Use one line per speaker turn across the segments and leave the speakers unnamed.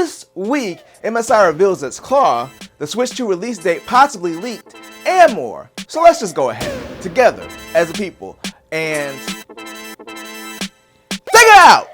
this week, MSI reveals its Claw, the Switch 2 release date possibly leaked, and more. So let's just go ahead, together, as a people, and check it out!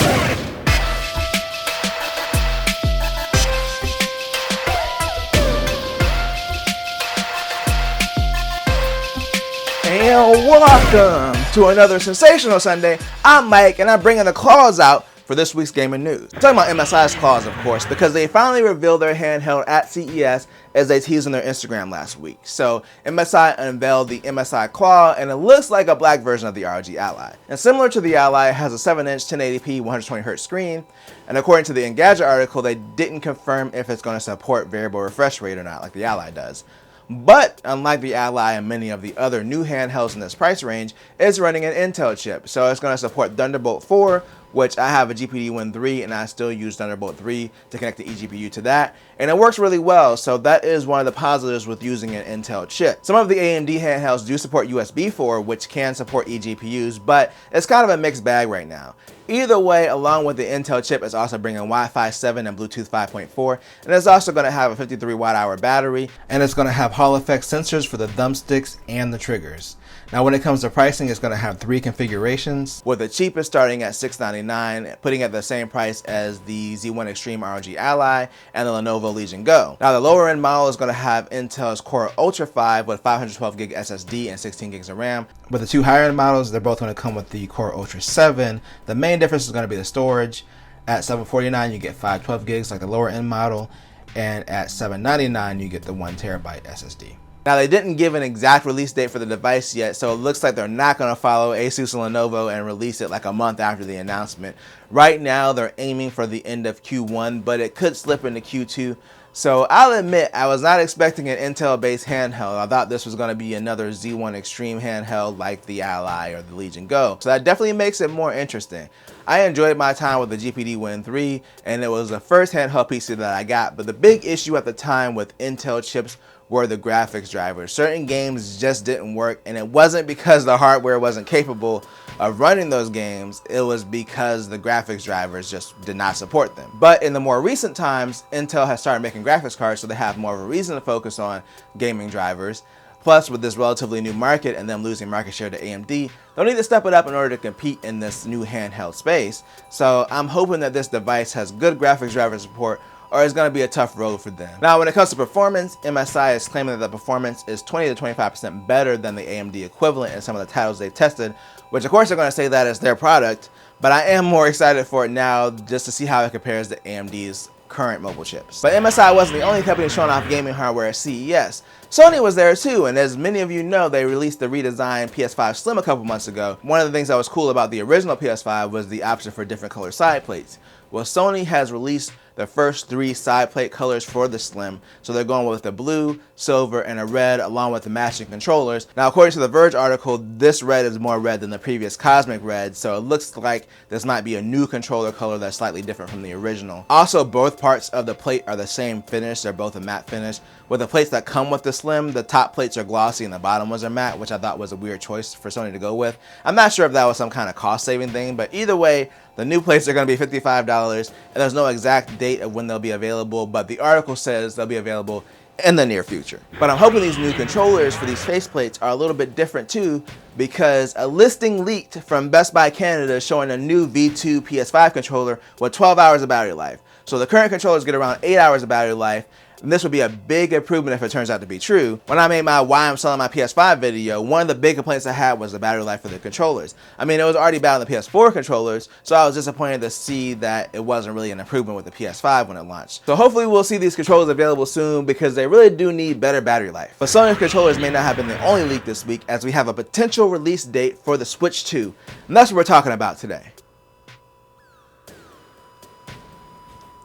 And welcome to another sensational Sunday. I'm Mike, and I'm bringing the claws out for this week's gaming news. I'm talking about MSI's claws, of course, because they finally revealed their handheld at CES as they teased on their Instagram last week. So MSI unveiled the MSI Claw, and it looks like a black version of the ROG Ally. And similar to the Ally, it has a 7-inch 1080p 120Hz screen, and according to the Engadget article, they didn't confirm if it's going to support variable refresh rate or not, like the Ally does. But unlike the Ally and many of the other new handhelds in this price range, it's running an Intel chip, so it's going to support Thunderbolt 4, which I have a GPD Win 3 and I still use Thunderbolt 3 to connect the eGPU to that, and it works really well, so that is one of the positives with using an Intel chip. Some of the AMD handhelds do support USB 4, which can support eGPUs, but it's kind of a mixed bag right now. Either way, along with the Intel chip, it's also bringing Wi-Fi 7 and Bluetooth 5.4, and it's also going to have a 53 watt-hour battery, and it's going to have Hall effect sensors for the thumbsticks and the triggers. Now when it comes to pricing, it's going to have 3 configurations, with the cheapest starting at $699, putting it at the same price as the Z1 Extreme ROG Ally and the Lenovo Legion Go. Now the lower end model is going to have Intel's Core Ultra 5 with 512GB SSD and 16GB of RAM. But the two higher end models, they're both going to come with the Core Ultra 7. The main difference is going to be the storage. At $749 you get 512GB like the lower end model, and at $799 you get the 1TB SSD. Now they didn't give an exact release date for the device yet, so it looks like they're not going to follow Asus and Lenovo and release it like a month after the announcement. Right now they're aiming for the end of Q1, but it could slip into Q2. So I'll admit, I was not expecting an Intel-based handheld. I thought this was going to be another Z1 Extreme handheld like the Ally or the Legion Go. So that definitely makes it more interesting. I enjoyed my time with the GPD Win 3, and it was the first handheld PC that I got, but the big issue at the time with Intel chips were the graphics drivers. Certain games just didn't work, and it wasn't because the hardware wasn't capable of running those games, it was because the graphics drivers just did not support them. But in the more recent times, Intel has started making graphics cards, so they have more of a reason to focus on gaming drivers. Plus, with this relatively new market and them losing market share to AMD, they'll need to step it up in order to compete in this new handheld space. So I'm hoping that this device has good graphics driver support, or it's going to be a tough road for them. Now when it comes to performance, MSI is claiming that the performance is 20 to 25% better than the AMD equivalent in some of the titles they've tested, which of course they're going to say that is their product, but I am more excited for it now just to see how it compares to AMD's current mobile chips. But MSI wasn't the only company showing off gaming hardware at CES. Sony was there too, and as many of you know, they released the redesigned PS5 Slim a couple months ago. One of the things that was cool about the original PS5 was the option for different color side plates. Well, Sony has released the first 3 side plate colors for the Slim, so they're going with a blue, silver, and a red along with the matching controllers. Now according to the Verge article, this red is more red than the previous Cosmic Red, so it looks like this might be a new controller color that's slightly different from the original. Also, both parts of the plate are the same finish, they're both a matte finish. With the plates that come with the Slim, the top plates are glossy and the bottom ones are matte, which I thought was a weird choice for Sony to go with. I'm not sure if that was some kind of cost saving thing, but either way, the new plates are going to be $55, and there's no exact date of when they'll be available, but the article says they'll be available in the near future. But I'm hoping these new controllers for these faceplates are a little bit different too, because a listing leaked from Best Buy Canada showing a new V2 PS5 controller with 12 hours of battery life. So the current controllers get around 8 hours of battery life, and this would be a big improvement if it turns out to be true. When I made my why I'm selling my PS5 video, one of the big complaints I had was the battery life for the controllers. I mean, it was already bad on the PS4 controllers, so I was disappointed to see that it wasn't really an improvement with the PS5 when it launched. So hopefully we'll see these controllers available soon, because they really do need better battery life. But Sony's controllers may not have been the only leak this week, as we have a potential release date for the Switch 2, and that's what we're talking about today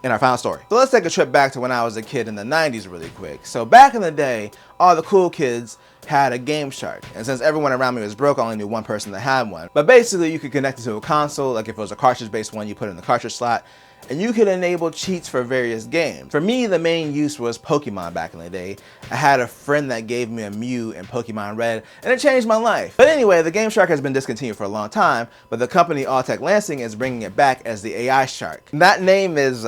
in our final story. So let's take a trip back to when I was a kid in the 90s really quick. So back in the day, all the cool kids had a Gameshark, and since everyone around me was broke, I only knew one person that had one. But basically you could connect it to a console, like if it was a cartridge based one, you put it in the cartridge slot, and you could enable cheats for various games. For me, the main use was Pokemon back in the day. I had a friend that gave me a Mew in Pokemon Red, and it changed my life. But anyway, the Gameshark has been discontinued for a long time, but the company Alltech Lansing is bringing it back as the AI Shark. That name is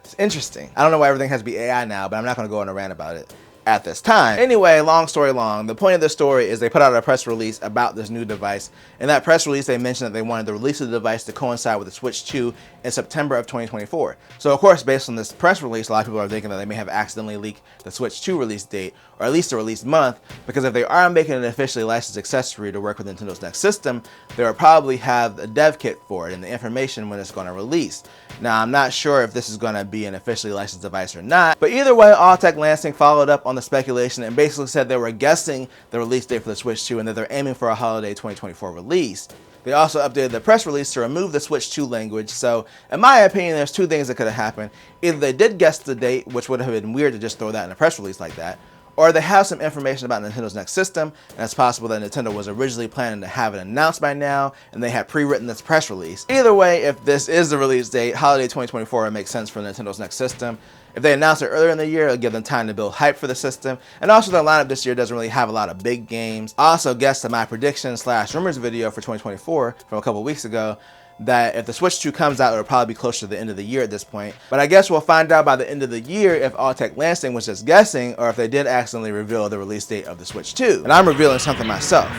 It's interesting. I don't know why everything has to be AI now, but I'm not going to go on a rant about it at this time. Anyway, long story long, the point of this story is they put out a press release about this new device. In that press release, they mentioned that they wanted the release of the device to coincide with the Switch 2 in September of 2024. So of course, based on this press release, a lot of people are thinking that they may have accidentally leaked the Switch 2 release date, or at least the release month, because if they are making an officially licensed accessory to work with Nintendo's next system, they will probably have a dev kit for it and the information when it's going to release. Now, I'm not sure if this is going to be an officially licensed device or not, but either way, Alltech Lansing followed up on the speculation and basically said they were guessing the release date for the Switch 2 and that they're aiming for a holiday 2024 release. They also updated the press release to remove the Switch 2 language, so in my opinion, there's two things that could have happened. Either they did guess the date, which would have been weird to just throw that in a press release like that, or they have some information about Nintendo's next system, and it's possible that Nintendo was originally planning to have it announced by now, and they had pre-written this press release. Either way, if this is the release date, holiday 2024 would make sense for Nintendo's next system. If they announce it earlier in the year, it'll give them time to build hype for the system. And also, the lineup this year doesn't really have a lot of big games. I also guessed in my prediction / rumors video for 2024 from a couple weeks ago that if the Switch 2 comes out, it'll probably be closer to the end of the year at this point. But I guess we'll find out by the end of the year if Alltech Lansing was just guessing or if they did accidentally reveal the release date of the Switch 2. And I'm revealing something myself.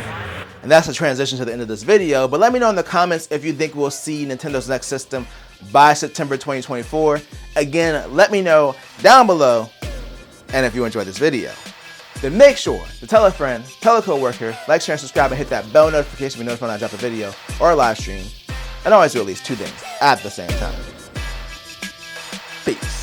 And that's the transition to the end of this video. But let me know in the comments if you think we'll see Nintendo's next system by September 2024. Again, let me know down below. And if you enjoyed this video, then make sure to tell a friend, tell a coworker, like, share, and subscribe, and hit that bell notification to be notified when I drop a video or a live stream. And always do at least two things at the same time. Peace.